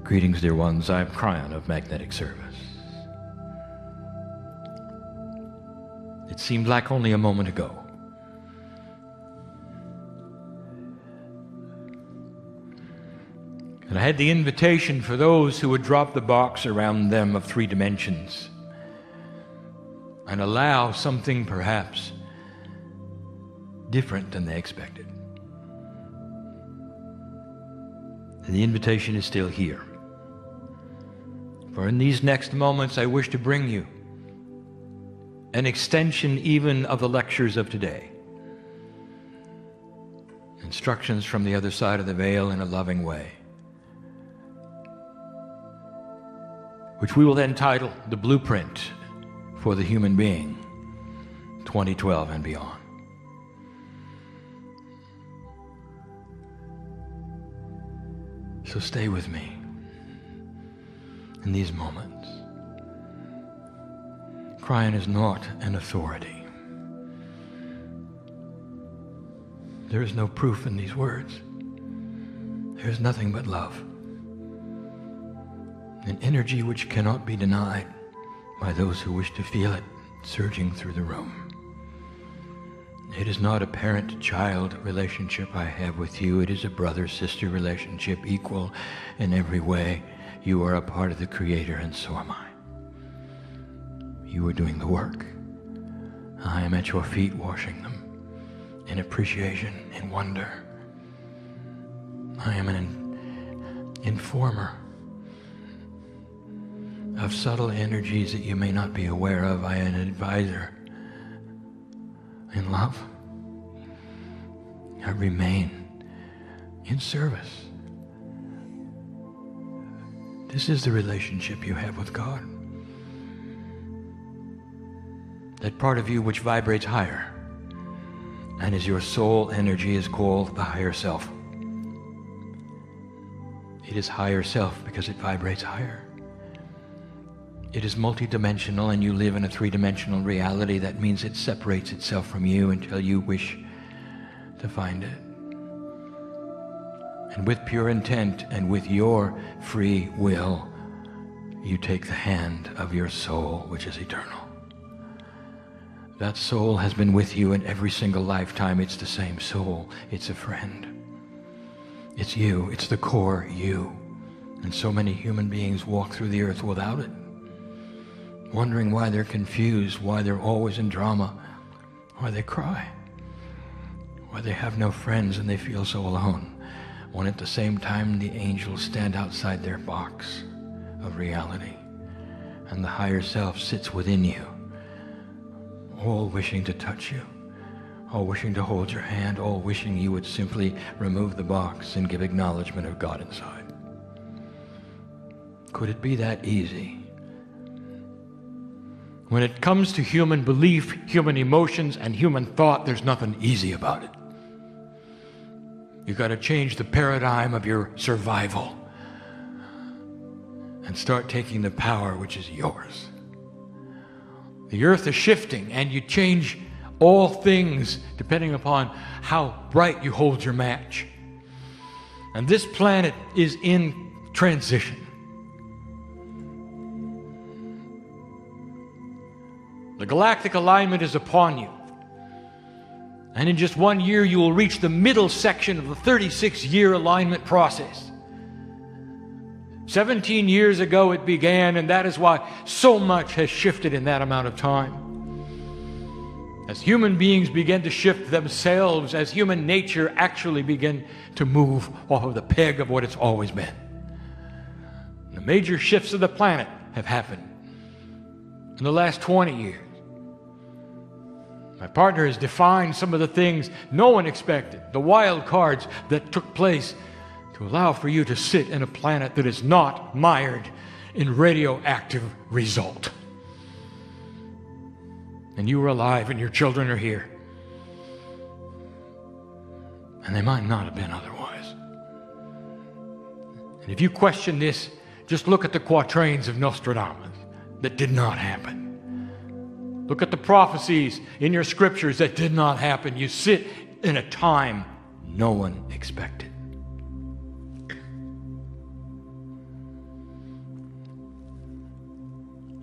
Greetings, dear ones. I'm Kryon of Magnetic Service. It seemed like only a moment ago. And I had the invitation for those who would drop the box around them of 3 dimensions and allow something perhaps different than they expected. And the invitation is still here. For in these next moments, I wish to bring you an extension even of the lectures of today. Instructions from the other side of the veil in a loving way, which we will then title The Blueprint for the Human Being, 2012 and beyond. So stay with me in these moments. Kryon is not an authority. There is no proof in these words. There is nothing but love. An energy which cannot be denied by those who wish to feel it surging through the room. It is not a parent-child relationship I have with you. It is a brother-sister relationship, equal in every way. You are a part of the Creator, and so am I. You are doing the work. I am at your feet washing them in appreciation, in wonder. I am an informer of subtle energies that you may not be aware of. I am an advisor in love. I remain in service. This is the relationship you have with God. That part of you which vibrates higher and is your soul energy is called the higher self. It is higher self because it vibrates higher. It is multidimensional, and you live in a 3-dimensional reality. That means it separates itself from you until you wish to find it. And with pure intent and with your free will, you take the hand of your soul, which is eternal. That soul has been with you in every single lifetime. It's the same soul. It's a friend. It's you. It's the core you. And so many human beings walk through the earth without it, wondering why they're confused, why they're always in drama, why they cry, why they have no friends and they feel so alone, when at the same time the angels stand outside their box of reality and the higher self sits within you, all wishing to touch you, all wishing to hold your hand, all wishing you would simply remove the box and give acknowledgement of God inside. Could it be that easy? When it comes to human belief, human emotions, and human thought, there's nothing easy about it. You've got to change the paradigm of your survival and start taking the power which is yours. The earth is shifting, and you change all things depending upon how bright you hold your match. And this planet is in transition. The galactic alignment is upon you. And in just 1 year, you will reach the middle section of the 36-year alignment process. 17 years ago it began, and that is why so much has shifted in that amount of time. As human beings begin to shift themselves, as human nature actually begin to move off of the peg of what it's always been. The major shifts of the planet have happened in the last 20 years. My partner has defined some of the things no one expected, the wild cards that took place to allow for you to sit in a planet that is not mired in radioactive result. And you are alive and your children are here. And they might not have been otherwise. And if you question this, just look at the quatrains of Nostradamus that did not happen. Look at the prophecies in your scriptures that did not happen. You sit in a time no one expected.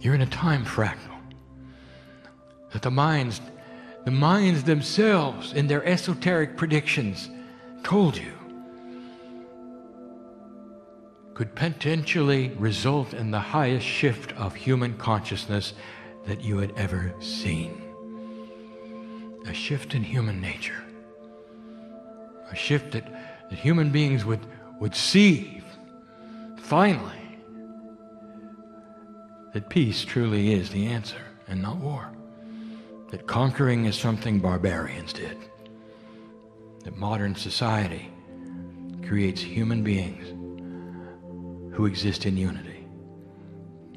You're in a time fractal that the minds themselves in their esoteric predictions told you could potentially result in the highest shift of human consciousness that you had ever seen. A shift in human nature. A shift that human beings would see, finally, that peace truly is the answer and not war. That conquering is something barbarians did. That modern society creates human beings who exist in unity.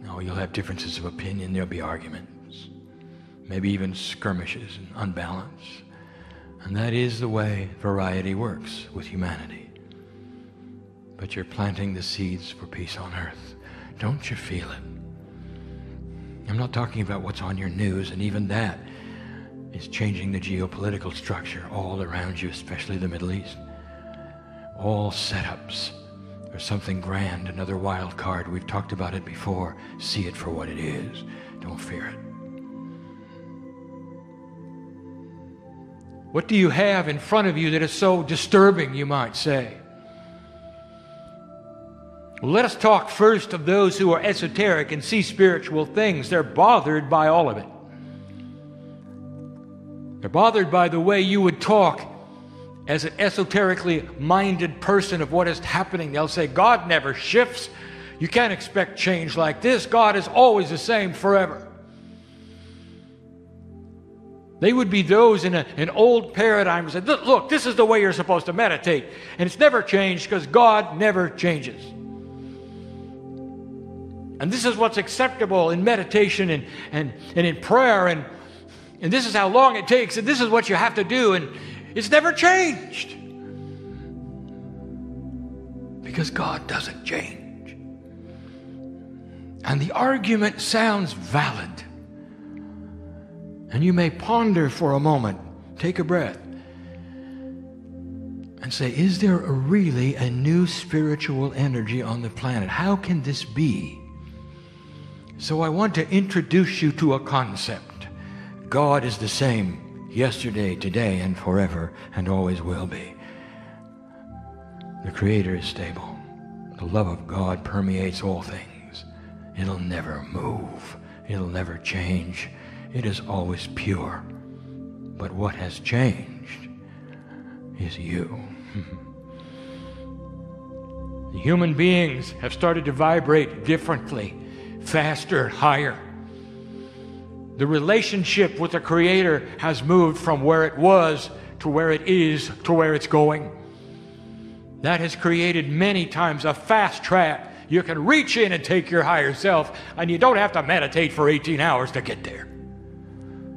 Now, you'll have differences of opinion, there'll be arguments, maybe even skirmishes and unbalance. And that is the way variety works with humanity. But you're planting the seeds for peace on earth. Don't you feel it? I'm not talking about what's on your news, and even that is changing the geopolitical structure all around you, especially the Middle East. All setups for something grand, another wild card. We've talked about it before. See it for what it is. Don't fear it. What do you have in front of you that is so disturbing, you might say? Well, let us talk first of those who are esoteric and see spiritual things. They're bothered by all of it. They're bothered by the way you would talk as an esoterically minded person of what is happening. They'll say, God never shifts. You can't expect change like this. God is always the same forever. They would be those in an old paradigm who said, look, this is the way you're supposed to meditate. And it's never changed because God never changes. And this is what's acceptable in meditation and in prayer. And this is how long it takes. And this is what you have to do. And it's never changed. Because God doesn't change. And the argument sounds valid. And you may ponder for a moment, take a breath, and say, is there really a new spiritual energy on the planet? How can this be? So I want to introduce you to a concept. God is the same yesterday, today, and forever, and always will be. The Creator is stable. The love of God permeates all things. It'll never move. It'll never change. It is always pure. But what has changed is you. The human beings have started to vibrate differently, faster, higher. The relationship with the Creator has moved from where it was to where it is to where it's going. That has created many times a fast track. You can reach in and take your higher self, and you don't have to meditate for 18 hours to get there.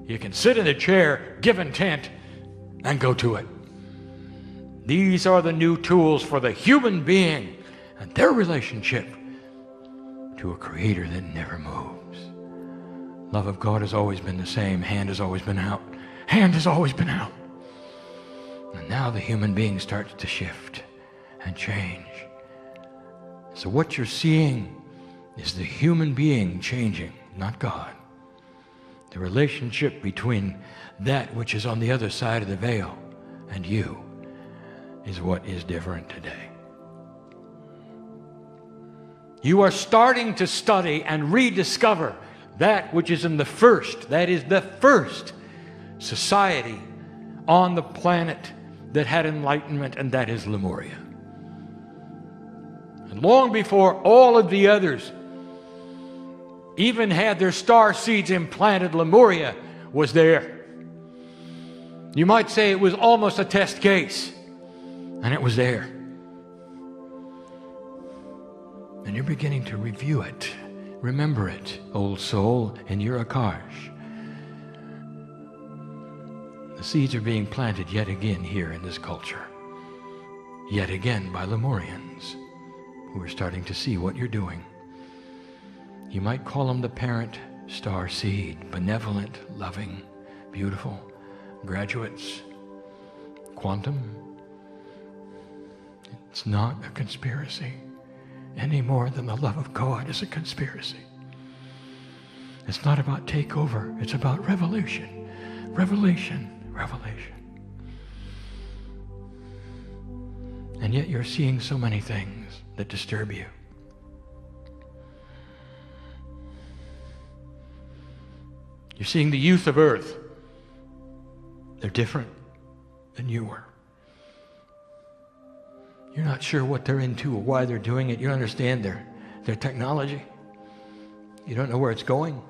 You can sit in a chair, give intent, and go to it. These are the new tools for the human being and their relationship to a Creator that never moves. Love of God has always been the same. Hand has always been out. Hand has always been out. And now the human being starts to shift and change. So what you're seeing is the human being changing, not God. The relationship between that which is on the other side of the veil and you is what is different today. You are starting to study and rediscover that which is in the first, that is the first society on the planet that had enlightenment, and that is Lemuria. And long before all of the others even had their star seeds implanted, Lemuria was there. You might say it was almost a test case, and it was there. And you're beginning to review it. Remember it, old soul, in your Akash. The seeds are being planted yet again here in this culture. Yet again by Lemurians who are starting to see what you're doing. You might call them the parent star seed, benevolent, loving, beautiful, graduates, quantum. It's not a conspiracy any more than the love of God is a conspiracy. It's not about takeover. It's about revolution. Revelation. Revelation. And yet you're seeing so many things that disturb you. You're seeing the youth of earth. They're different than you were. You're not sure what they're into or why they're doing it. You don't understand their technology. You don't know where it's going.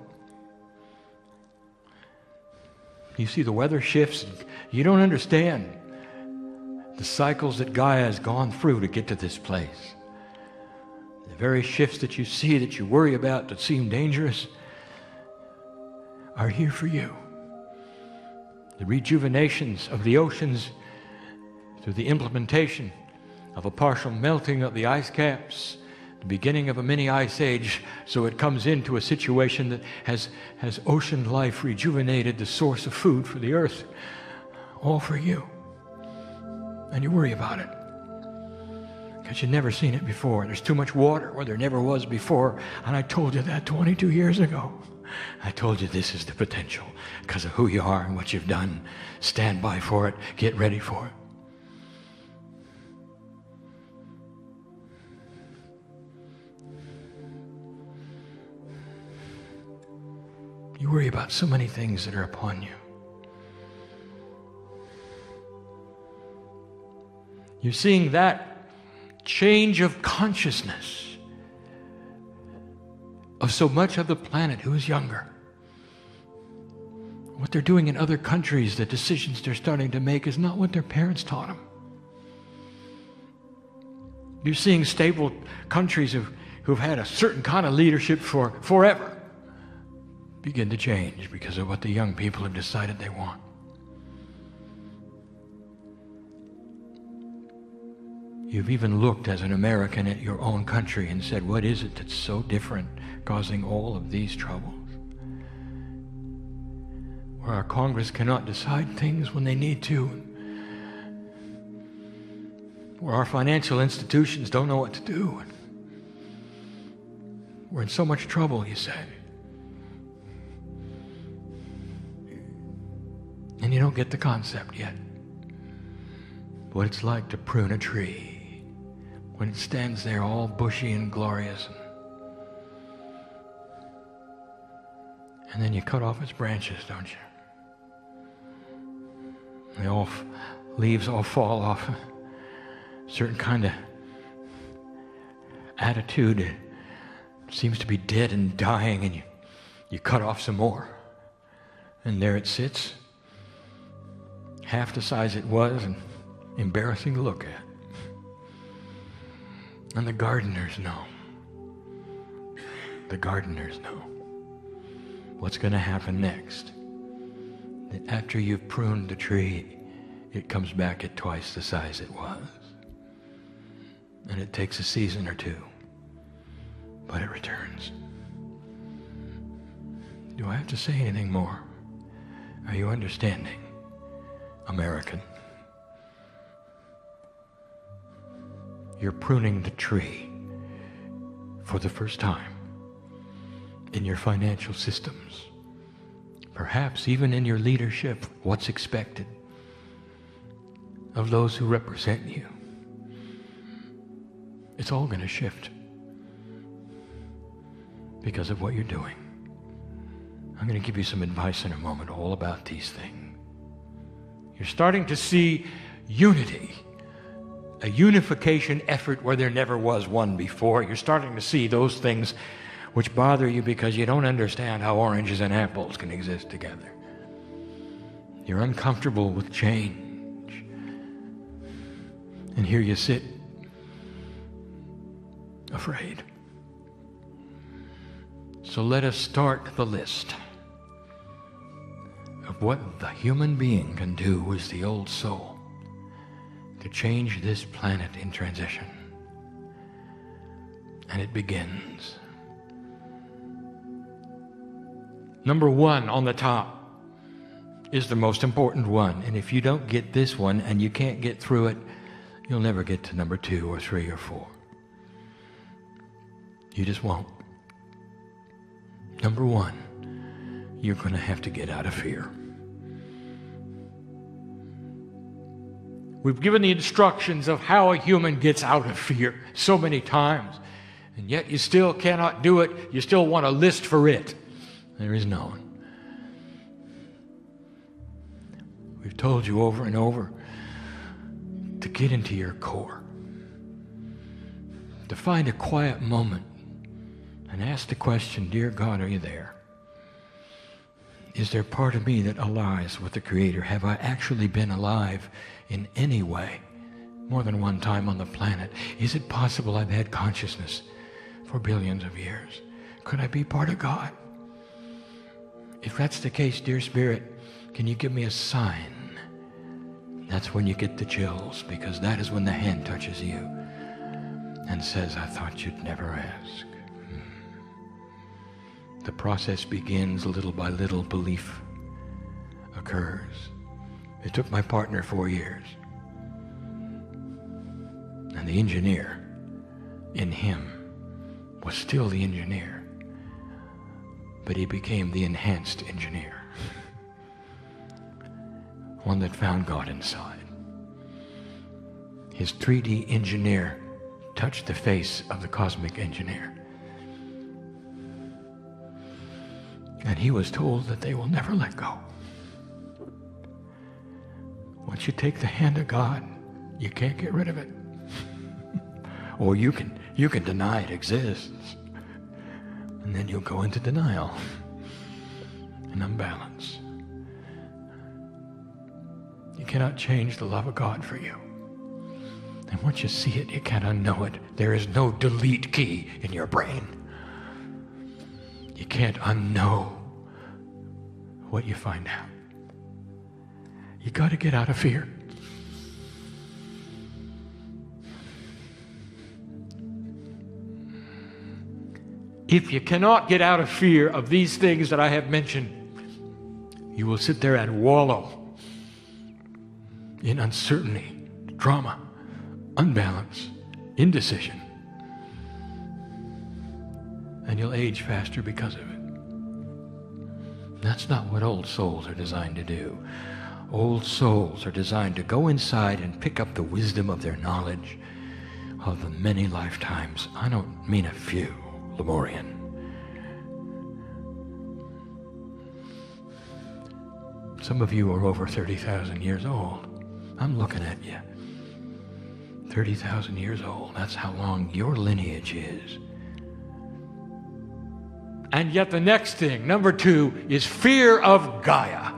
You see the weather shifts. You don't understand the cycles that Gaia has gone through to get to this place. The very shifts that you see, that you worry about, that seem dangerous, are here for you. The rejuvenations of the oceans through the implementation of a partial melting of the ice caps, the beginning of a mini ice age, so it comes into a situation that has ocean life rejuvenated the source of food for the earth, all for you. And you worry about it because you've never seen it before. There's too much water where there never was before, and I told you that 22 years ago. I told you this is the potential because of who you are and what you've done. Stand by for it. Get ready for it. You worry about so many things that are upon you. You're seeing that change of consciousness of so much of the planet who is younger. What they're doing in other countries, the decisions they're starting to make is not what their parents taught them. You're seeing stable countries who've had a certain kind of leadership for forever begin to change because of what the young people have decided they want. You've even looked as an American at your own country and said, what is it that's so different, causing all of these troubles? Where our Congress cannot decide things when they need to. Where our financial institutions don't know what to do. We're in so much trouble, you say. And you don't get the concept yet. What it's like to prune a tree when it stands there all bushy and glorious. And then you cut off its branches, don't you? The leaves all fall off. A certain kind of attitude. It seems to be dead and dying, and you cut off some more. And there it sits, half the size it was, and embarrassing to look at. And the gardeners know. The gardeners know what's going to happen next. That after you've pruned the tree, it comes back at twice the size it was. And it takes a season or two, but it returns. Do I have to say anything more? Are you understanding, American? You're pruning the tree for the first time in your financial systems, perhaps even in your leadership, what's expected of those who represent you. It's all going to shift because of what you're doing. I'm going to give you some advice in a moment all about these things. You're starting to see unity. A unification effort where there never was one before. You're starting to see those things which bother you because you don't understand how oranges and apples can exist together. You're uncomfortable with change. And here you sit, afraid. So let us start the list of what the human being can do with the old soul to change this planet in transition. And it begins. Number one on the top is the most important one. And if you don't get this one and you can't get through it, you'll never get to number 2 or 3 or 4. You just won't. Number one, you're going to have to get out of fear. We've given the instructions of how a human gets out of fear so many times, and yet you still cannot do it. You still want a list for it. There is no one. We've told you over and over to get into your core, to find a quiet moment and ask the question, dear God, are you there? Is there part of me that aligns with the Creator? Have I actually been alive in any way more than one time on the planet? Is it possible I've had consciousness for billions of years? Could I be part of God? If that's the case, dear Spirit, can you give me a sign? That's when you get the chills, because that is when the hand touches you and says, I thought you'd never ask. The process begins little by little. Belief occurs. It took my partner 4 years. And the engineer in him was still the engineer, but he became the enhanced engineer. One that found God inside. His 3D engineer touched the face of the cosmic engineer. And he was told that they will never let go. Once you take the hand of God, you can't get rid of it. Or you can deny it exists. And then you'll go into denial and unbalance. You cannot change the love of God for you. And once you see it, you can't unknow it. There is no delete key in your brain. You can't unknow what you find out. You got to get out of fear. If you cannot get out of fear of these things that I have mentioned, you will sit there and wallow in uncertainty, drama, unbalance, indecision. And you'll age faster because of it. That's not what old souls are designed to do. Old souls are designed to go inside and pick up the wisdom of their knowledge of the many lifetimes. I don't mean a few, Lemurian. Some of you are over 30,000 years old. I'm looking at you. 30,000 years old. That's how long your lineage is. And yet the next thing, number 2, is fear of Gaia.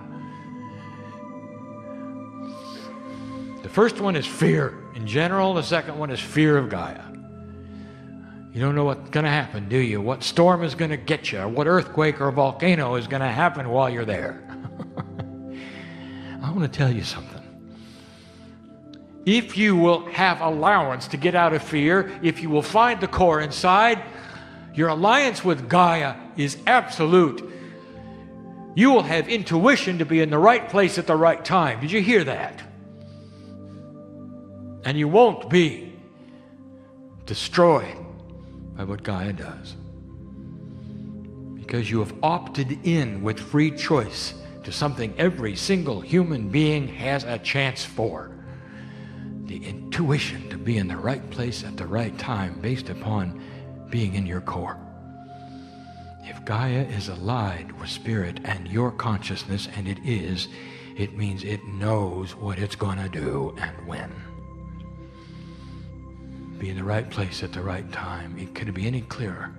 The first one is fear in general. The second one is fear of Gaia. You don't know what's going to happen, do you? What storm is going to get you, or what earthquake or volcano is going to happen while you're there. I want to tell you something. If you will have allowance to get out of fear, if you will find the core inside, your alliance with Gaia is absolute. You will have intuition to be in the right place at the right time. Did you hear that? And you won't be destroyed by what Gaia does. Because you have opted in with free choice to something every single human being has a chance for. The intuition to be in the right place at the right time based upon being in your core. If Gaia is allied with spirit and your consciousness, and it is, it means it knows what it's going to do and when. Be in the right place at the right time. It couldn't be any clearer.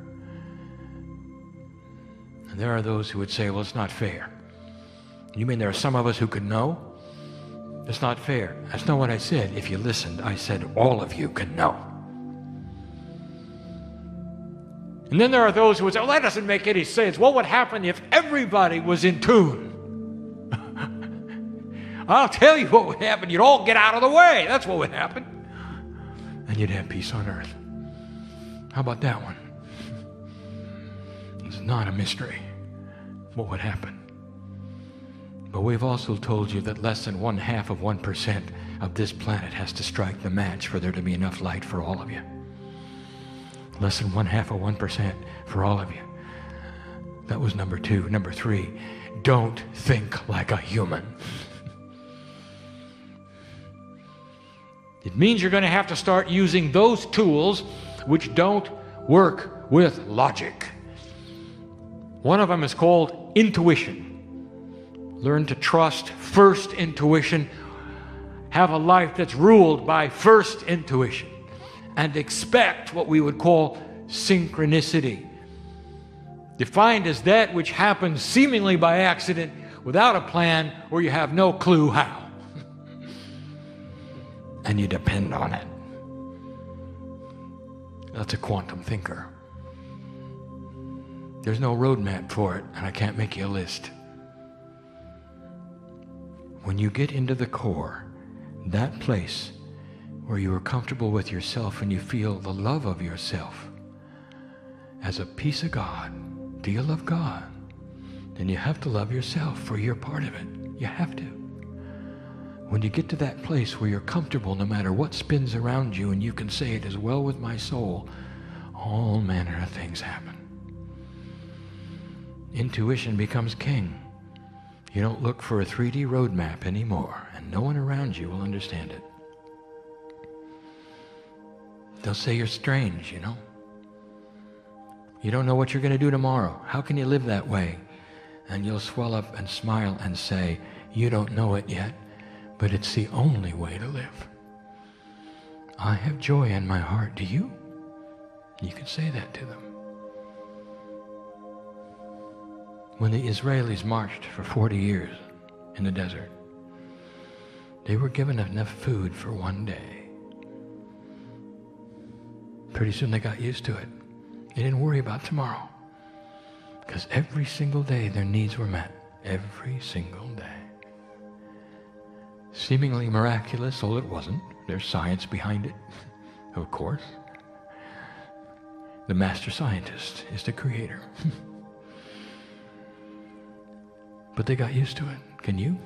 And there are those who would say, well, it's not fair. You mean there are some of us who could know? It's not fair. That's not what I said. If you listened, I said all of you can know. And then there are those who would say, well, that doesn't make any sense. What would happen if everybody was in tune? I'll tell you what would happen. You'd all get out of the way. That's what would happen. And you'd have peace on earth. How about that one? It's not a mystery what would happen. But we've also told you that less than 0.5% of this planet has to strike the match for there to be enough light for all of you. Less than 0.5% for all of you. That was number 2. Number 3, don't think like a human. It means you're going to have to start using those tools which don't work with logic. One of them is called intuition. Learn to trust first intuition. Have a life that's ruled by first intuition. And expect what we would call synchronicity. Defined as that which happens seemingly by accident, without a plan, or you have no clue how. And you depend on it. That's a quantum thinker. There's no roadmap for it, and I can't make you a list. When you get into the core, that place where you are comfortable with yourself and you feel the love of yourself as a piece of God. Do you love God? Then you have to love yourself, for you're part of it. You have to. When you get to that place where you're comfortable no matter what spins around you, and you can say, it is well with my soul, all manner of things happen. Intuition becomes king. You don't look for a 3D roadmap anymore, and no one around you will understand it. They'll say you're strange, you know. You don't know what you're going to do tomorrow. How can you live that way? And you'll swell up and smile and say, you don't know it yet, but it's the only way to live. I have joy in my heart. Do you? You can say that to them. When the Israelis marched for 40 years in the desert, they were given enough food for one day. Pretty soon they got used to it. They didn't worry about tomorrow, because every single day their needs were met. Every single day. Seemingly miraculous, although it wasn't. There's science behind it, of course. The master scientist is the creator. But they got used to it. Can you?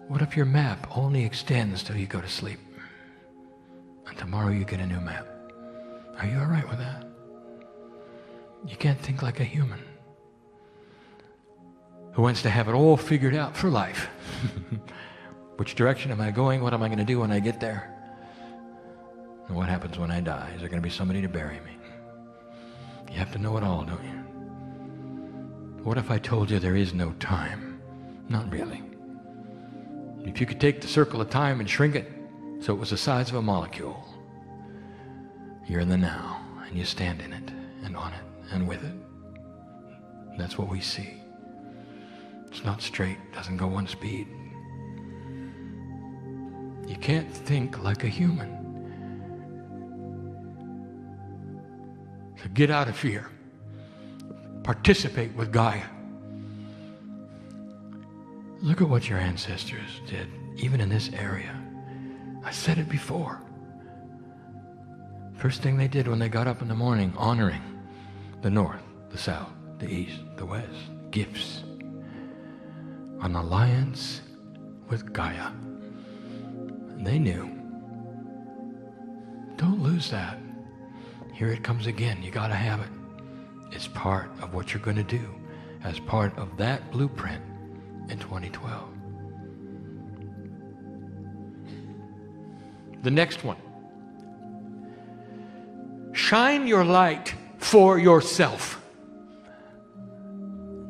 What if your map only extends till you go to sleep, and tomorrow you get a new map? Are you all right with that? You can't think like a human who wants to have it all figured out for life. Which direction am I going? What am I going to do when I get there? And what happens when I die? Is there going to be somebody to bury me? You have to know it all, don't you? What if I told you there is no time? Not really. If you could take the circle of time and shrink it so it was the size of a molecule, you're in the now, and you stand in it, and on it, and with it. That's what we see. It's not straight, doesn't go one speed. You can't think like a human. So get out of fear. Participate with Gaia. Look at what your ancestors did, even in this area. I said it before. First thing they did when they got up in the morning, honoring the north, the south, the east, the west, gifts. An alliance with Gaia. And they knew. Don't lose that. Here it comes again. You got to have it. It's part of what you're going to do as part of that blueprint in 2012. The next one. Shine your light for yourself.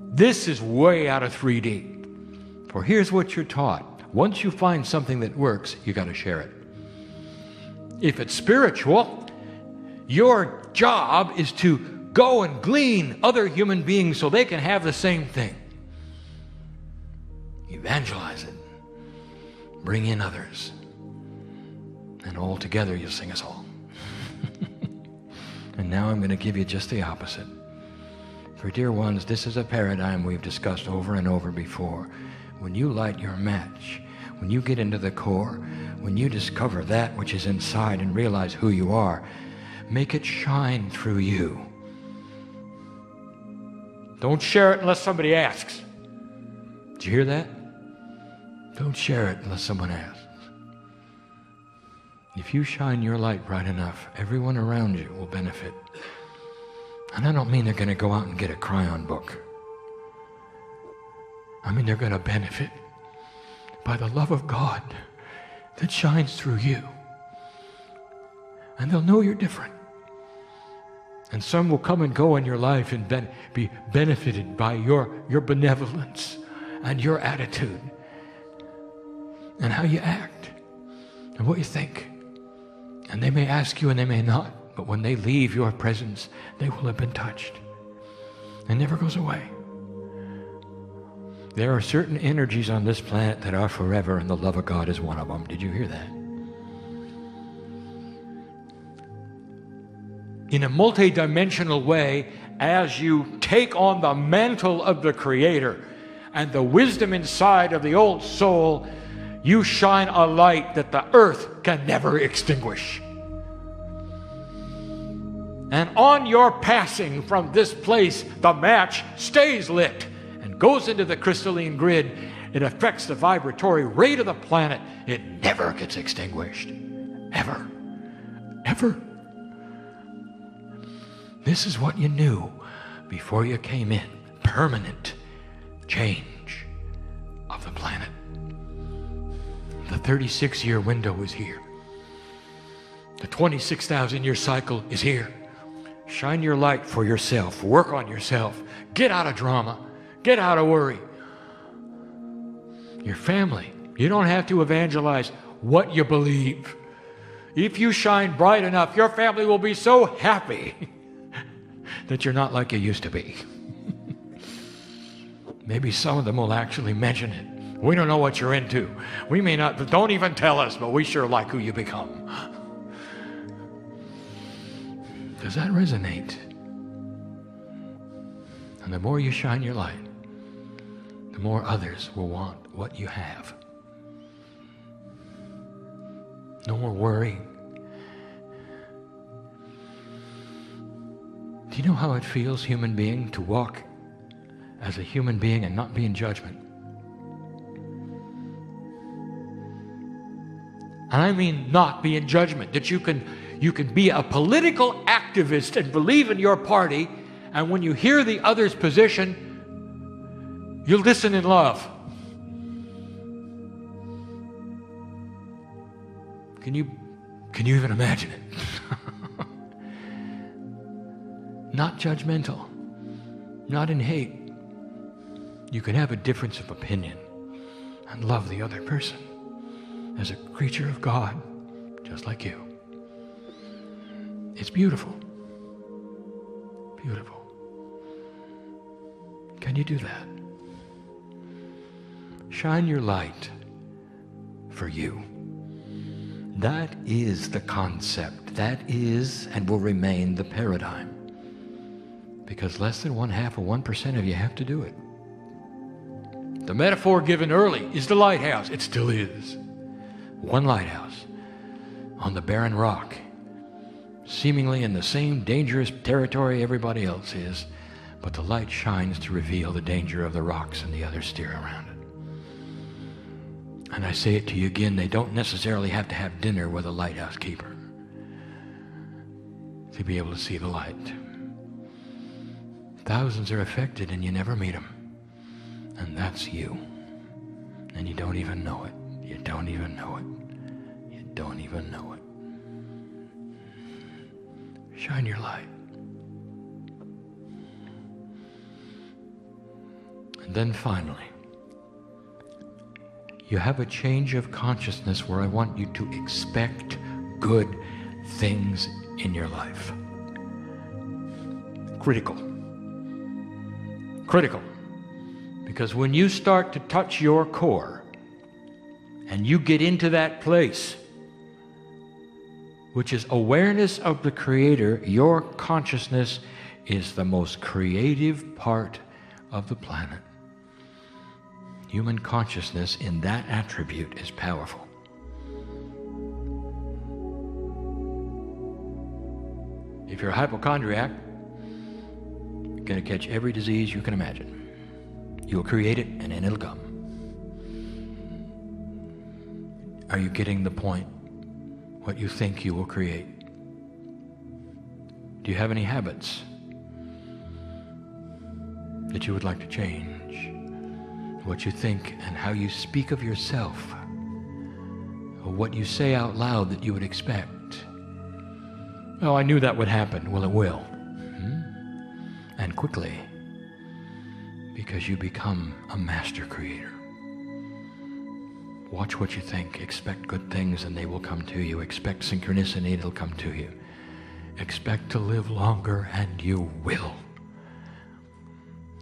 This is way out of 3D. For here's what you're taught. Once you find something that works, you got to share it. If it's spiritual, your job is to go and glean other human beings so they can have the same thing. Evangelize it. Bring in others. And all together you'll sing a song. And now I'm going to give you just the opposite. For dear ones, this is a paradigm we've discussed over and over before. When you light your match, when you get into the core, when you discover that which is inside and realize who you are, make it shine through you. Don't share it unless somebody asks. Did you hear that? Don't share it unless someone asks. If you shine your light bright enough, everyone around you will benefit. And I don't mean they're going to go out and get a Kryon book. I mean, they're going to benefit by the love of God that shines through you. And they'll know you're different. And some will come and go in your life and be benefited by your benevolence and your attitude and how you act and what you think. And they may ask you and they may not, but when they leave your presence, they will have been touched. It never goes away. There are certain energies on this planet that are forever, and the love of God is one of them. Did you hear that? In a multidimensional way, as you take on the mantle of the Creator and the wisdom inside of the old soul, you shine a light that the earth can never extinguish. And on your passing from this place, the match stays lit and goes into the crystalline grid. It affects the vibratory rate of the planet. It never gets extinguished. Ever. Ever. This is what you knew before you came in. Permanent change of the planet. The 36-year window is here. The 26,000-year cycle is here. Shine your light for yourself. Work on yourself. Get out of drama. Get out of worry. Your family. You don't have to evangelize what you believe. If you shine bright enough, your family will be so happy that you're not like you used to be. Maybe some of them will actually mention it. We don't know what you're into. We may not, don't even tell us, but we sure like who you become. Does that resonate? And the more you shine your light, the more others will want what you have. No more worry. Do you know how it feels, human being, to walk as a human being and not be in judgment? And I mean not be in judgment, that you can be a political activist and believe in your party, and when you hear the other's position, you listen in love. Can you even imagine it? Not judgmental, not in hate. You can have a difference of opinion and love the other person as a creature of God, just like you. It's beautiful. Beautiful. Can you do that? Shine your light for you. That is the concept. That is and will remain the paradigm. Because less than 1/2 of 1% of you have to do it. The metaphor given early is the lighthouse. It still is. One lighthouse on the barren rock, seemingly in the same dangerous territory everybody else is, but the light shines to reveal the danger of the rocks and the others steer around it. And I say it to you again, they don't necessarily have to have dinner with a lighthouse keeper to be able to see the light. Thousands are affected and you never meet them. And that's you. And you don't even know it. You don't even know it. You don't even know it. Shine your light. And then finally, you have a change of consciousness where I want you to expect good things in your life. Critical. Critical. Because when you start to touch your core and you get into that place, which is awareness of the Creator, your consciousness is the most creative part of the planet. Human consciousness in that attribute is powerful. If you're a hypochondriac, you're going to catch every disease you can imagine. You'll create it, and then it'll come. Are you getting the point? What you think you will create. Do you have any habits that you would like to change? what you think and how you speak of yourself, or what you say out loud that you would expect. Oh, I knew that would happen. Well, it will. And quickly, because you become a master creator. Watch what you think. Expect good things and they will come to you. Expect synchronicity, it'll come to you. Expect to live longer and you will.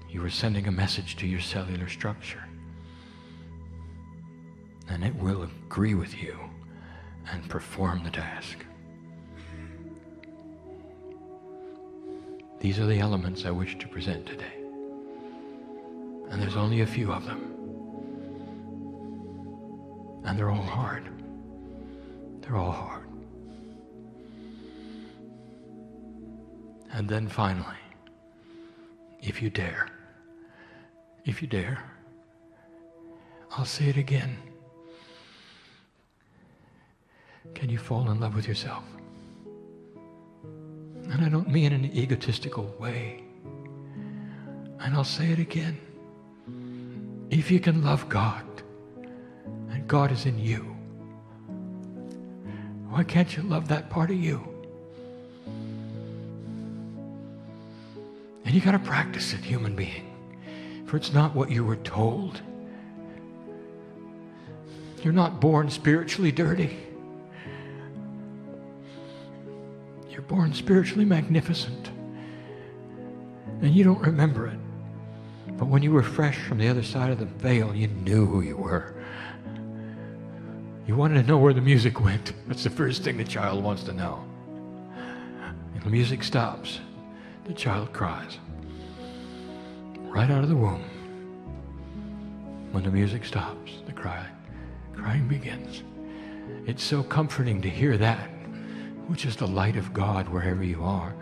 You are sending a message to your cellular structure. And it will agree with you and perform the task. These are the elements I wish to present today. And there's only a few of them. And they're all hard. They're all hard. And then finally, if you dare, I'll say it again. Can you fall in love with yourself? And I don't mean in an egotistical way. And I'll say it again. If you can love God, and God is in you, why can't you love that part of you? And you got to practice it, human being. For it's not what you were told. You're not born spiritually dirty. You're born spiritually magnificent. And you don't remember it. But when you were fresh from the other side of the veil, you knew who you were. You wanted to know where the music went. That's the first thing the child wants to know. And the music stops. The child cries. Right out of the womb. When the music stops, the crying begins. It's so comforting to hear that, which is the light of God wherever you are,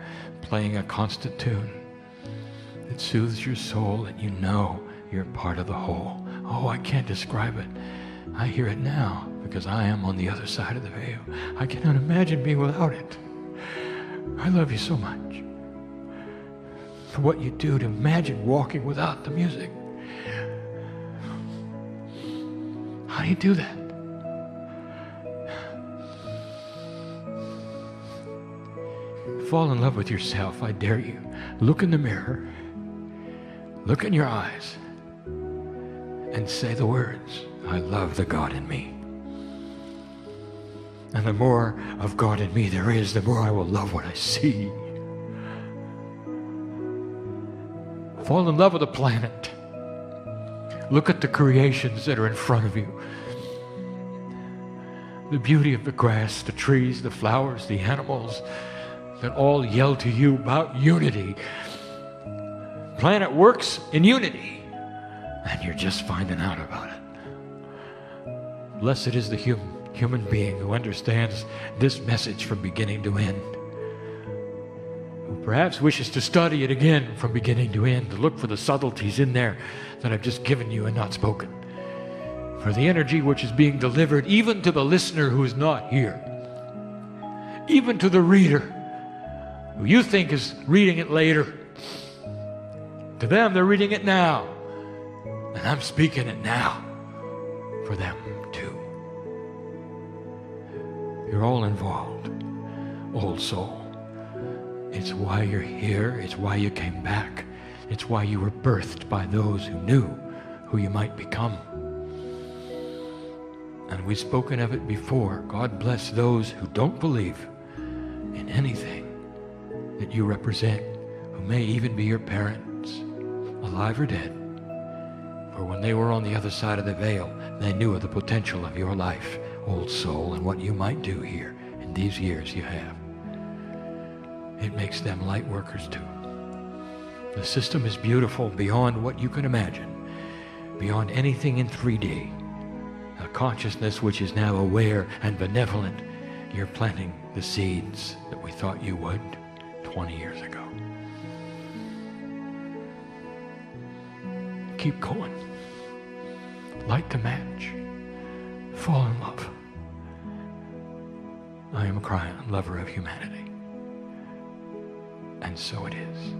playing a constant tune. It soothes your soul and you know you're part of the whole. Oh, I can't describe it. I hear it now because I am on the other side of the veil. I cannot imagine being without it. I love you so much. For what you do to imagine walking without the music. How do you do that? Fall in love with yourself, I dare you. Look in the mirror. Look in your eyes and say the words, I love the God in me. And the more of God in me there is, the more I will love what I see. Fall in love with the planet. Look at the creations that are in front of you. The beauty of the grass, the trees, the flowers, the animals that all yell to you about unity. Planet works in unity, and you're just finding out about it. Blessed is the human being who understands this message from beginning to end, who perhaps wishes to study it again from beginning to end, to look for the subtleties in there that I've just given you and not spoken, for the energy which is being delivered even to the listener who is not here, even to the reader who you think is reading it later. To them, they're reading it now. And I'm speaking it now for them too. You're all involved, old soul. It's why you're here. It's why you came back. It's why you were birthed by those who knew who you might become. And we've spoken of it before. God bless those who don't believe in anything that you represent, who may even be your parents, alive or dead. For when they were on the other side of the veil, they knew of the potential of your life, old soul, and what you might do here in these years you have. It makes them light workers too. The system is beautiful beyond what you can imagine, beyond anything in 3D. A consciousness which is now aware and benevolent. You're planting the seeds that we thought you would 20 years ago. Keep going. Light the match. Fall in love. I am a Kryon, lover of humanity. And so it is.